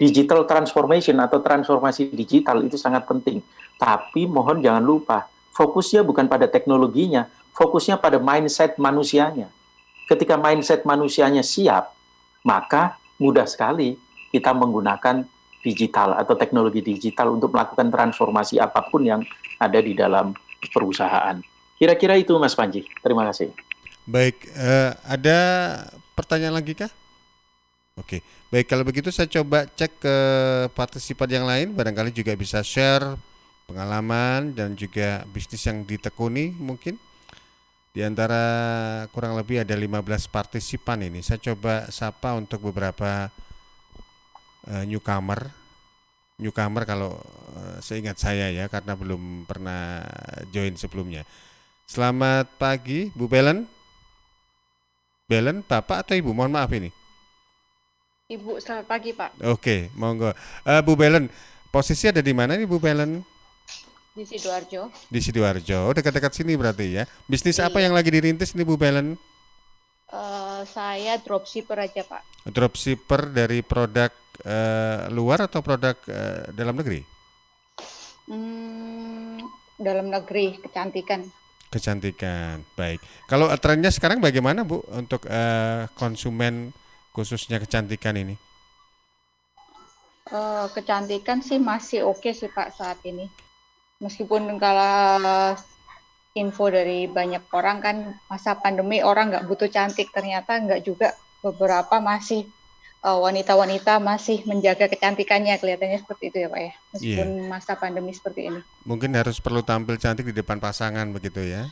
digital transformation atau transformasi digital itu sangat penting. Tapi mohon jangan lupa, fokusnya bukan pada teknologinya, fokusnya pada mindset manusianya. Ketika mindset manusianya siap, maka mudah sekali kita menggunakan digital atau teknologi digital untuk melakukan transformasi apapun yang ada di dalam perusahaan. Kira-kira itu Mas Panji. Terima kasih. Baik, ada pertanyaan lagi kah? Oke, baik kalau begitu saya coba cek ke partisipan yang lain, barangkali juga bisa share pengalaman dan juga bisnis yang ditekuni mungkin. Di antara kurang lebih ada 15 partisipan ini. Saya coba sapa untuk beberapa newcomer kalau seingat saya ya, karena belum pernah join sebelumnya. Selamat pagi Bu Belen. Belen, Bapak atau Ibu? Mohon maaf ini. Ibu, selamat pagi Pak. Oke, monggo. Bu Belen, posisi ada di mana nih Bu Belen? Di Sidoarjo. Di Sidoarjo, dekat-dekat sini berarti ya. Bisnis apa Iya. yang lagi dirintis nih Bu Belen? Saya dropshipper aja Pak. Dropshipper dari produk luar atau produk dalam negeri? Dalam negeri, kecantikan. Kecantikan, baik. Kalau trennya sekarang bagaimana Bu untuk konsumen khususnya kecantikan ini? Kecantikan sih masih oke sih Pak saat ini. Meskipun kalau info dari banyak orang kan masa pandemi orang nggak butuh cantik, ternyata nggak juga, beberapa masih wanita-wanita masih menjaga kecantikannya, kelihatannya seperti itu ya Pak ya, meskipun masa pandemi seperti ini. Mungkin harus perlu tampil cantik di depan pasangan begitu ya?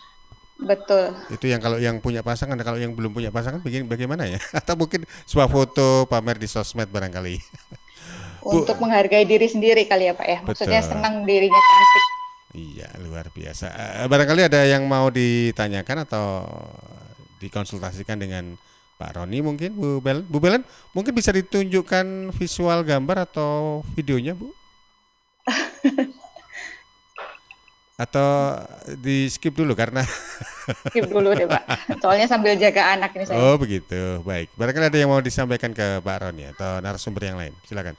Betul. Itu yang kalau yang punya pasangan, kalau yang belum punya pasangan bagaimana ya? Atau mungkin swafoto pamer di sosmed barangkali. Untuk menghargai diri sendiri kali ya Pak ya, maksudnya Betul. senang dirinya cantik. Iya, luar biasa. Barangkali ada yang mau ditanyakan atau dikonsultasikan dengan Pak Roni mungkin, Bu Belen. Bu Belen, mungkin bisa ditunjukkan visual gambar atau videonya, Bu? Atau di skip dulu karena Skip dulu deh Pak, soalnya sambil jaga anak ini saya. Oh begitu, baik. Barangkali ada yang mau disampaikan ke Pak Roni atau narasumber yang lain, silakan.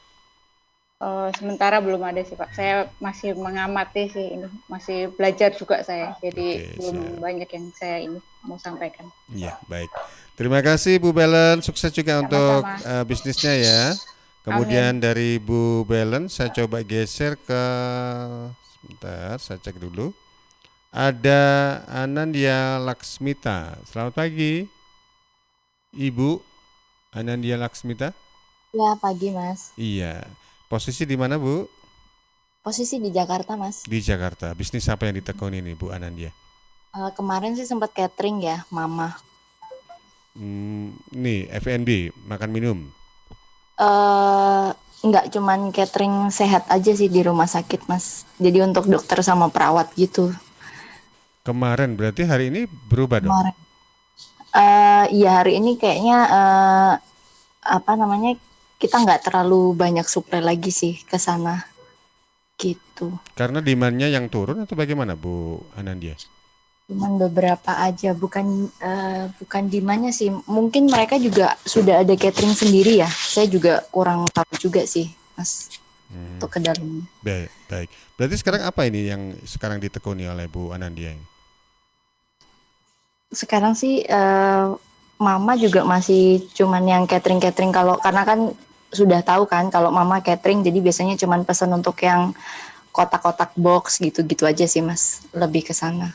Sementara belum ada sih Pak, saya masih mengamati sih ini, masih belajar juga saya, jadi belum banyak yang saya ini mau sampaikan. Iya, baik. Terima kasih Bu Belen, sukses juga untuk bisnisnya ya. Kemudian dari Bu Belen saya coba geser ke, sebentar saya cek dulu. Ada Anandya Laksmita. Selamat pagi Ibu Anandya Laksmita. Ya, pagi Mas. Iya. Posisi di mana Bu? Posisi di Jakarta Mas. Di Jakarta. Bisnis apa yang ditekuni nih Bu Anandya? Kemarin sih sempat catering ya, Mama. Nih F&B, makan minum. nggak cuman catering sehat aja sih di rumah sakit, Mas. Jadi untuk dokter sama perawat gitu. Kemarin berarti hari ini berubah dong? Kemarin. Iya, hari ini kayaknya apa namanya, kita nggak terlalu banyak suplai lagi sih ke sana gitu. Karena demand-nya yang turun atau bagaimana Bu Anandia? Cuman beberapa aja, bukan demand-nya sih. Mungkin mereka juga sudah ada catering sendiri ya. Saya juga kurang tahu juga sih, Mas. Untuk ke dalamnya. Baik. Berarti sekarang apa ini yang sekarang ditekuni oleh Bu Anandia ini? Sekarang sih Mama juga masih cuman yang catering karena kan sudah tahu kan kalau Mama catering, jadi biasanya cuman pesan untuk yang kotak-kotak box gitu-gitu aja sih, Mas. Lebih ke sana.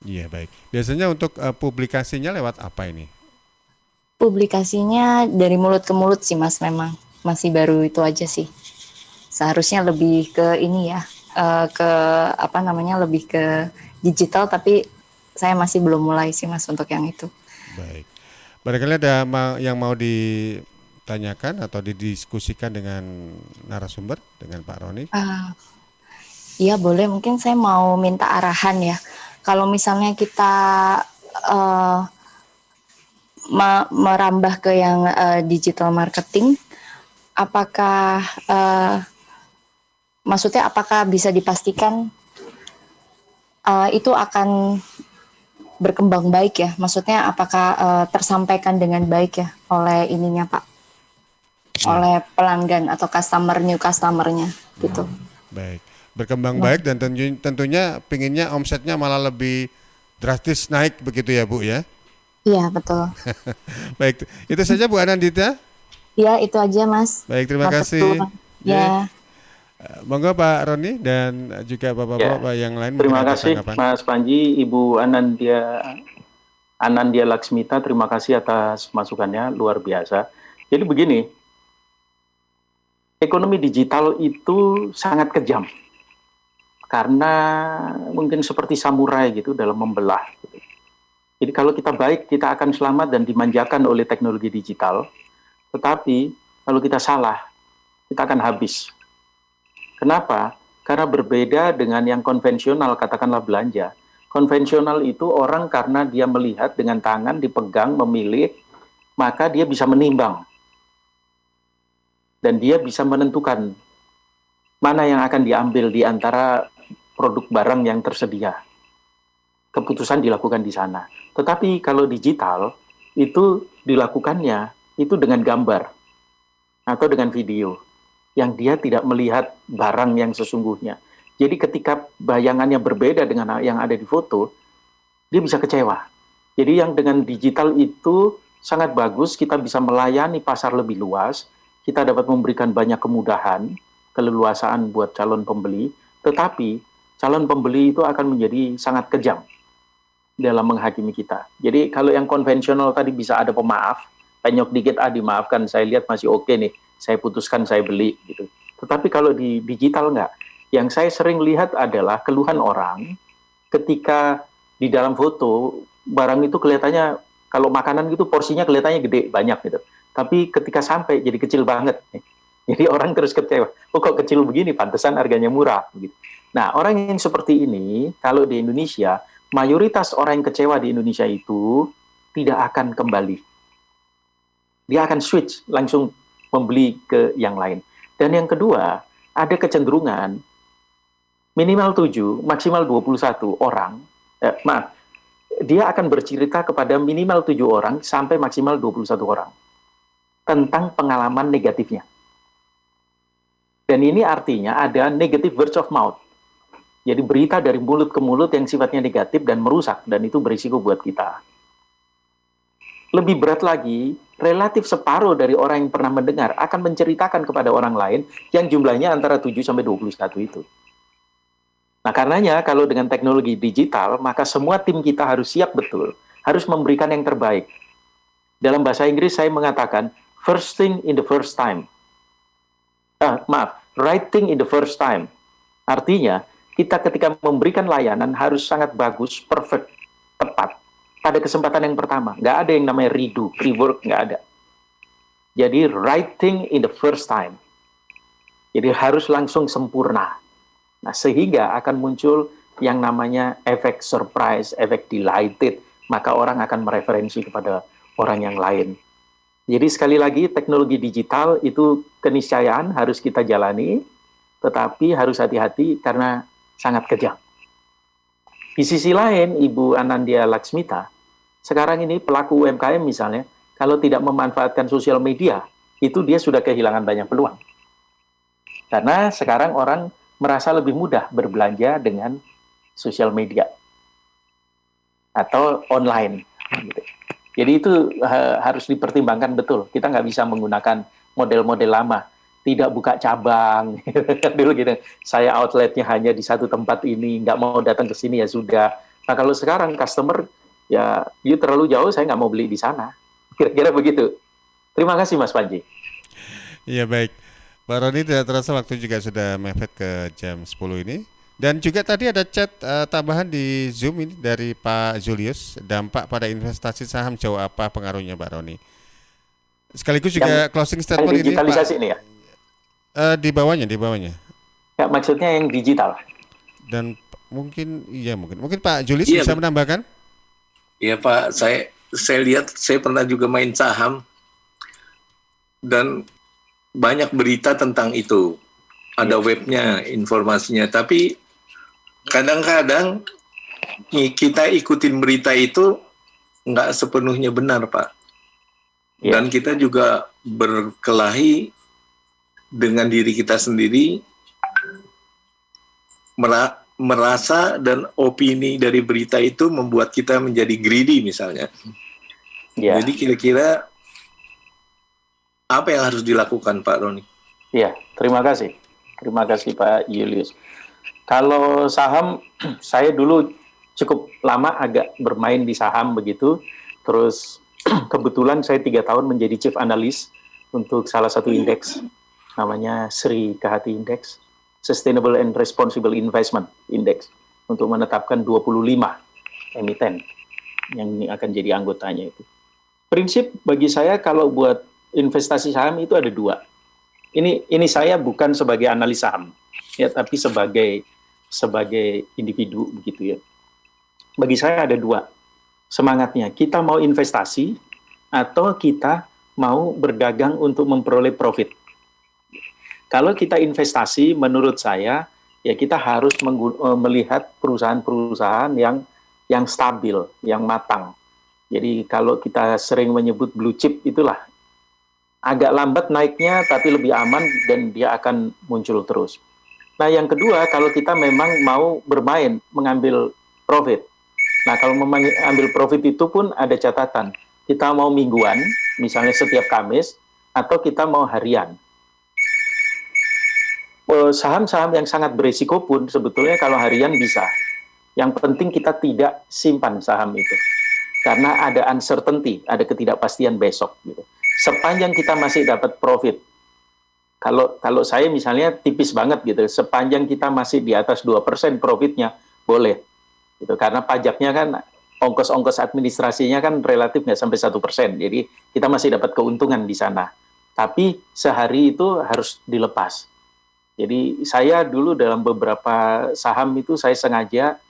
Iya, baik. Biasanya untuk publikasinya lewat apa ini? Publikasinya dari mulut ke mulut sih, Mas, memang. Masih baru itu aja sih. Seharusnya lebih ke ini ya, ke apa namanya, lebih ke digital, tapi saya masih belum mulai sih, Mas, untuk yang itu. Baik. Barangkali ada yang mau ditanyakan atau didiskusikan dengan narasumber, dengan Pak Roni? Iya, boleh. Mungkin saya mau minta arahan ya. Kalau misalnya kita merambah ke yang digital marketing, apakah maksudnya apakah bisa dipastikan itu akan berkembang baik ya? Maksudnya apakah tersampaikan dengan baik ya oleh ininya Pak? Oleh pelanggan atau new customer-nya gitu. Baik. Berkembang baik dan tentunya pinginnya omsetnya malah lebih drastis naik begitu ya Bu ya? Iya, betul. Baik, itu saja Bu Anandita? Ya, itu aja Mas. Baik, terima kasih. Ya. Monggo Pak Roni dan juga Bapak-bapak yang lain. Terima kasih Mas Panji, Ibu Anandia Laksmita, terima kasih atas masukannya, luar biasa. Jadi begini, ekonomi digital itu sangat kejam. Karena mungkin seperti samurai gitu dalam membelah. Jadi kalau kita baik, kita akan selamat dan dimanjakan oleh teknologi digital. Tetapi kalau kita salah, kita akan habis. Kenapa? Karena berbeda dengan yang konvensional, katakanlah belanja. Konvensional itu orang karena dia melihat dengan tangan, dipegang, memilih, maka dia bisa menimbang. Dan dia bisa menentukan mana yang akan diambil di antara produk barang yang tersedia. Keputusan dilakukan di sana. Tetapi kalau digital, itu dilakukannya itu dengan gambar atau dengan video yang dia tidak melihat barang yang sesungguhnya. Jadi ketika bayangannya berbeda dengan yang ada di foto, dia bisa kecewa. Jadi yang dengan digital itu sangat bagus, kita bisa melayani pasar lebih luas, kita dapat memberikan banyak kemudahan, keleluasaan buat calon pembeli, tetapi calon pembeli itu akan menjadi sangat kejam dalam menghakimi kita. Jadi kalau yang konvensional tadi bisa ada pemaaf, penyok dikit, dimaafkan, saya lihat masih oke nih, saya putuskan saya beli gitu. Tetapi kalau di digital enggak. Yang saya sering lihat adalah keluhan orang ketika di dalam foto barang itu kelihatannya, kalau makanan gitu porsinya kelihatannya gede, banyak gitu. Tapi ketika sampai jadi kecil banget. Jadi orang terus kecewa, kok kecil begini, pantesan harganya murah gitu. Nah, orang yang seperti ini, kalau di Indonesia, mayoritas orang yang kecewa di Indonesia itu tidak akan kembali. Dia akan switch, langsung membeli ke yang lain. Dan yang kedua, ada kecenderungan minimal 7, maksimal 21 orang, dia akan bercerita kepada minimal 7 orang sampai maksimal 21 orang tentang pengalaman negatifnya. Dan ini artinya ada negative words of mouth. Jadi berita dari mulut ke mulut yang sifatnya negatif dan merusak, dan itu berisiko buat kita. Lebih berat lagi, relatif separuh dari orang yang pernah mendengar akan menceritakan kepada orang lain yang jumlahnya antara 7 sampai 21 itu. Nah, karenanya kalau dengan teknologi digital, maka semua tim kita harus siap betul, harus memberikan yang terbaik. Dalam bahasa Inggris saya mengatakan, first thing in the first time. Right thing in the first time. Artinya, kita ketika memberikan layanan harus sangat bagus, perfect, tepat. Pada kesempatan yang pertama, nggak ada yang namanya redo, rework, nggak ada. Jadi right thing in the first time. Jadi harus langsung sempurna. Nah, sehingga akan muncul yang namanya efek surprise, efek delighted, maka orang akan mereferensi kepada orang yang lain. Jadi sekali lagi, teknologi digital itu keniscayaan harus kita jalani, tetapi harus hati-hati karena sangat kejam. Di sisi lain, Ibu Anandia Laksmita, sekarang ini pelaku UMKM misalnya, kalau tidak memanfaatkan sosial media, itu dia sudah kehilangan banyak peluang. Karena sekarang orang merasa lebih mudah berbelanja dengan sosial media atau online. Gitu. Jadi itu harus dipertimbangkan betul. Kita nggak bisa menggunakan model-model lama, tidak buka cabang. Dulu gitu, saya outletnya hanya di satu tempat ini, nggak mau datang ke sini ya sudah. Nah kalau sekarang customer ya, you terlalu jauh, saya nggak mau beli di sana. Kira-kira begitu. Terima kasih Mas Panji. Iya baik. Pak Roni, tidak terasa waktu juga sudah mepet ke jam 10 ini. Dan juga tadi ada chat tambahan di Zoom ini dari Pak Julius, dampak pada investasi saham jauh apa pengaruhnya Pak Roni? Sekaligus juga closing statement ini digitalisasi ini ya? Di bawahnya. Ya, maksudnya yang digital. Dan mungkin Pak Julius bisa menambahkan? Iya Pak, saya lihat, saya pernah juga main saham dan banyak berita tentang itu. Ada webnya, informasinya, tapi kadang-kadang kita ikutin berita itu nggak sepenuhnya benar, Pak. Dan kita juga berkelahi dengan diri kita sendiri, merasa dan opini dari berita itu membuat kita menjadi greedy misalnya. Jadi kira-kira apa yang harus dilakukan Pak Roni? Iya, terima kasih. Terima kasih Pak Julius. Kalau saham, saya dulu cukup lama agak bermain di saham begitu. Terus kebetulan saya 3 tahun menjadi chief analyst untuk salah satu indeks, namanya Sri Kahati Index, Sustainable and Responsible Investment Index, untuk menetapkan 25 emiten yang akan jadi anggotanya itu. Prinsip bagi saya kalau buat investasi saham itu ada 2. Ini saya bukan sebagai analis saham, ya, tapi sebagai individu begitu ya. Bagi saya ada 2 semangatnya. Kita mau investasi atau kita mau berdagang untuk memperoleh profit. Kalau kita investasi, menurut saya ya kita harus melihat perusahaan-perusahaan yang stabil, yang matang. Jadi kalau kita sering menyebut blue chip itulah. Agak lambat naiknya, tapi lebih aman dan dia akan muncul terus. Nah, yang kedua, kalau kita memang mau bermain, mengambil profit. Nah, kalau mengambil profit itu pun ada catatan. Kita mau mingguan, misalnya setiap Kamis, atau kita mau harian. Saham-saham yang sangat berisiko pun sebetulnya kalau harian bisa. Yang penting kita tidak simpan saham itu. Karena ada uncertainty, ada ketidakpastian besok gitu. Sepanjang kita masih dapat profit, kalau saya misalnya tipis banget gitu, sepanjang kita masih di atas 2% profitnya, boleh. Gitu. Karena pajaknya kan, ongkos-ongkos administrasinya kan relatif nggak sampai 1%, jadi kita masih dapat keuntungan di sana. Tapi sehari itu harus dilepas. Jadi saya dulu dalam beberapa saham itu saya sengaja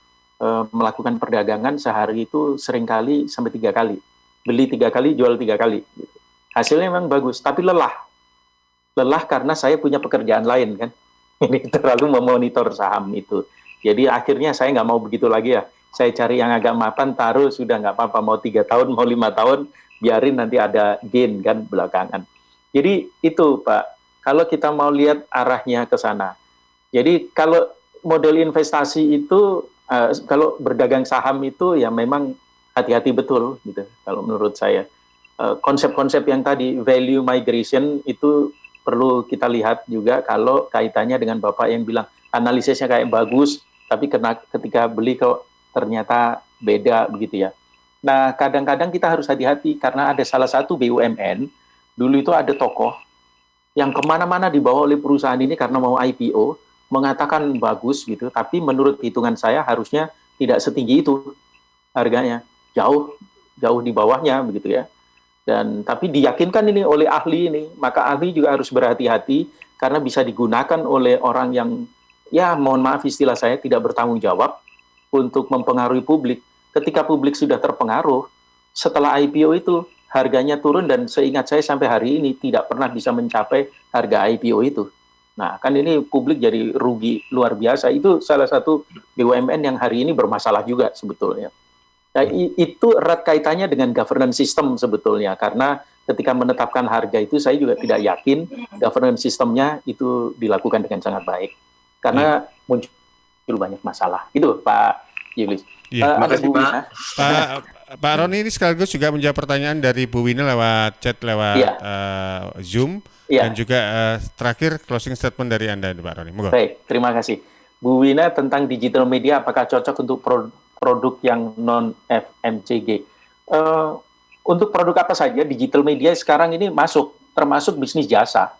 melakukan perdagangan sehari itu seringkali sampai 3 kali. Beli 3 kali, jual 3 kali. Gitu. Hasilnya memang bagus, tapi lelah. Lelah karena saya punya pekerjaan lain kan. Ini terlalu memonitor saham itu. Jadi akhirnya saya nggak mau begitu lagi ya. Saya cari yang agak mapan, taruh sudah nggak apa-apa. Mau 3 tahun, mau 5 tahun, biarin nanti ada gain kan belakangan. Jadi itu Pak, kalau kita mau lihat arahnya ke sana. Jadi kalau model investasi itu, kalau berdagang saham itu ya memang hati-hati betul gitu. Kalau menurut saya. Konsep-konsep yang tadi value migration itu perlu kita lihat juga kalau kaitannya dengan Bapak yang bilang analisisnya kayak bagus tapi ketika beli kok ternyata beda begitu ya. Nah kadang-kadang kita harus hati-hati karena ada salah satu BUMN dulu itu ada tokoh yang kemana-mana dibawa oleh perusahaan ini karena mau IPO mengatakan bagus gitu, tapi menurut hitungan saya harusnya tidak setinggi itu harganya, jauh di bawahnya begitu ya. Dan tapi diyakinkan ini oleh ahli ini, maka ahli juga harus berhati-hati karena bisa digunakan oleh orang yang, ya mohon maaf istilah saya, tidak bertanggung jawab untuk mempengaruhi publik. Ketika publik sudah terpengaruh, setelah IPO itu harganya turun dan seingat saya sampai hari ini tidak pernah bisa mencapai harga IPO itu. Nah, kan ini publik jadi rugi luar biasa. Itu salah satu BUMN yang hari ini bermasalah juga sebetulnya. Nah, itu erat kaitannya dengan governance system sebetulnya, karena ketika menetapkan harga itu saya juga tidak yakin governance sistemnya itu dilakukan dengan sangat baik. Karena muncul banyak masalah. Itu Pak Julius. Iya, ada Bu Wina. Pak Roni ini sekaligus juga menjawab pertanyaan dari Bu Wina lewat chat, lewat Zoom, dan juga terakhir closing statement dari Anda, Pak Roni. Moga. Baik, terima kasih. Bu Wina tentang digital media, apakah cocok untuk produk yang non-FMCG? Untuk produk apa saja, digital media sekarang ini masuk, termasuk bisnis jasa.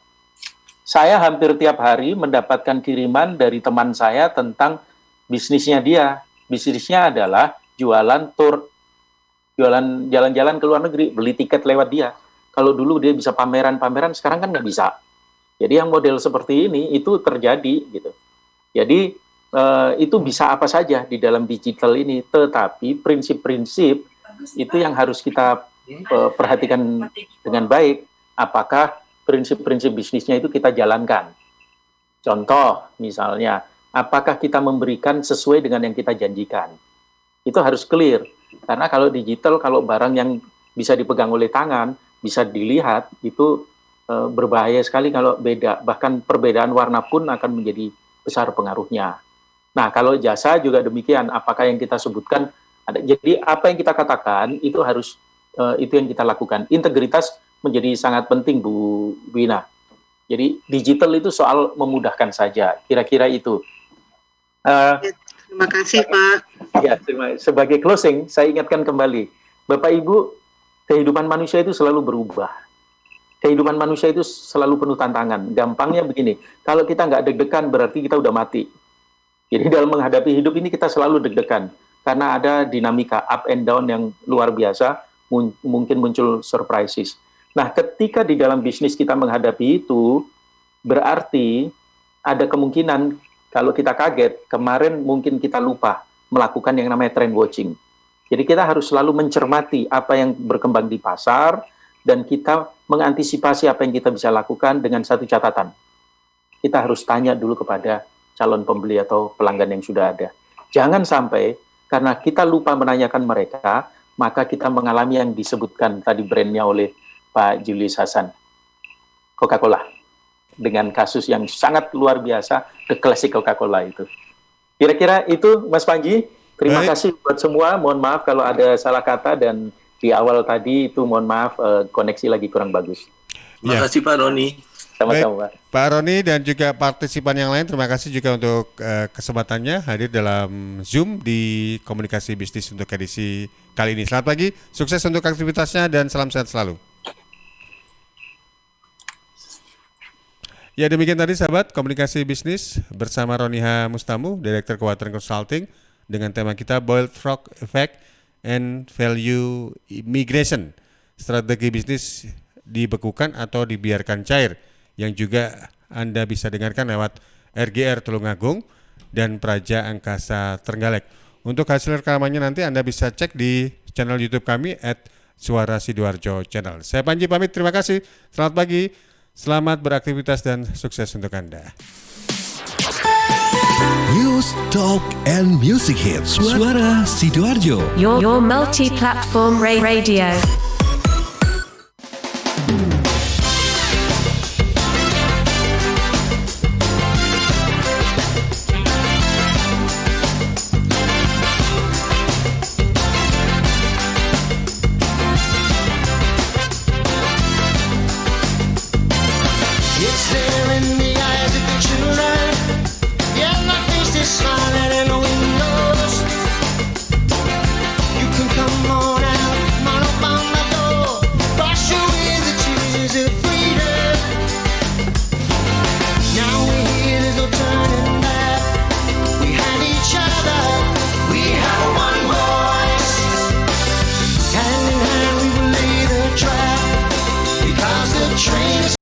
Saya hampir tiap hari mendapatkan kiriman dari teman saya tentang bisnisnya dia. Bisnisnya adalah jualan tour, jualan jalan-jalan ke luar negeri, beli tiket lewat dia. Kalau dulu dia bisa pameran-pameran, sekarang kan nggak bisa. Jadi yang model seperti ini itu terjadi gitu. Jadi itu bisa apa saja di dalam digital ini, tetapi prinsip-prinsip itu yang harus kita perhatikan dengan baik. Apakah prinsip-prinsip bisnisnya itu kita jalankan? Contoh misalnya, apakah kita memberikan sesuai dengan yang kita janjikan? Itu harus clear. Karena kalau digital, kalau barang yang bisa dipegang oleh tangan, bisa dilihat, itu berbahaya sekali kalau beda. Bahkan perbedaan warna pun akan menjadi besar pengaruhnya. Nah, kalau jasa juga demikian. Apakah yang kita sebutkan ada? Jadi apa yang kita katakan itu harus itu yang kita lakukan. Integritas menjadi sangat penting, Bu Wina. Jadi digital itu soal memudahkan saja. Kira-kira itu. Terima kasih, Pak. Ya, sebagai closing, saya ingatkan kembali, Bapak Ibu, kehidupan manusia itu selalu berubah. Kehidupan manusia itu selalu penuh tantangan. Gampangnya begini, kalau kita nggak deg-degan berarti kita udah mati. Jadi dalam menghadapi hidup ini kita selalu deg-degan, karena ada dinamika up and down yang luar biasa, mungkin muncul surprises. Nah, ketika di dalam bisnis kita menghadapi itu, berarti ada kemungkinan kalau kita kaget, kemarin mungkin kita lupa melakukan yang namanya trend watching. Jadi kita harus selalu mencermati apa yang berkembang di pasar, dan kita mengantisipasi apa yang kita bisa lakukan dengan satu catatan. Kita harus tanya dulu kepada calon pembeli atau pelanggan yang sudah ada. Jangan sampai karena kita lupa menanyakan mereka, maka kita mengalami yang disebutkan tadi brandnya oleh Pak Julius Hasan, Coca-Cola. Dengan kasus yang sangat luar biasa, the classic Coca-Cola itu. Kira-kira itu, Mas Panji. Terima kasih buat semua. Mohon maaf kalau ada salah kata, dan di awal tadi itu mohon maaf koneksi lagi kurang bagus. Terima kasih Pak Roni. Sama-sama. Pak Roni dan juga partisipan yang lain, terima kasih juga untuk kesempatannya hadir dalam Zoom di Komunikasi Bisnis untuk edisi kali ini. Selamat pagi, sukses untuk aktivitasnya, dan salam sehat selalu. Ya, demikian tadi sahabat Komunikasi Bisnis bersama Roni H. Mustamu, Direktur Keuangan Consulting, dengan tema kita Boiled Frog Effect and Value Migration. Strategi bisnis dibekukan atau dibiarkan cair, yang juga Anda bisa dengarkan lewat RGR Tulungagung dan Praja Angkasa Trenggalek. Untuk hasil rekamannya nanti Anda bisa cek di channel YouTube kami @Suara Sidoarjo Channel. Saya Panji pamit, terima kasih. Selamat pagi. Selamat beraktivitas dan sukses untuk Anda. News, Talk, and Music Hits. Suara Sidoarjo. Your multi-platform radio. It's there in the eyes of the children. Yeah, my face is smiling.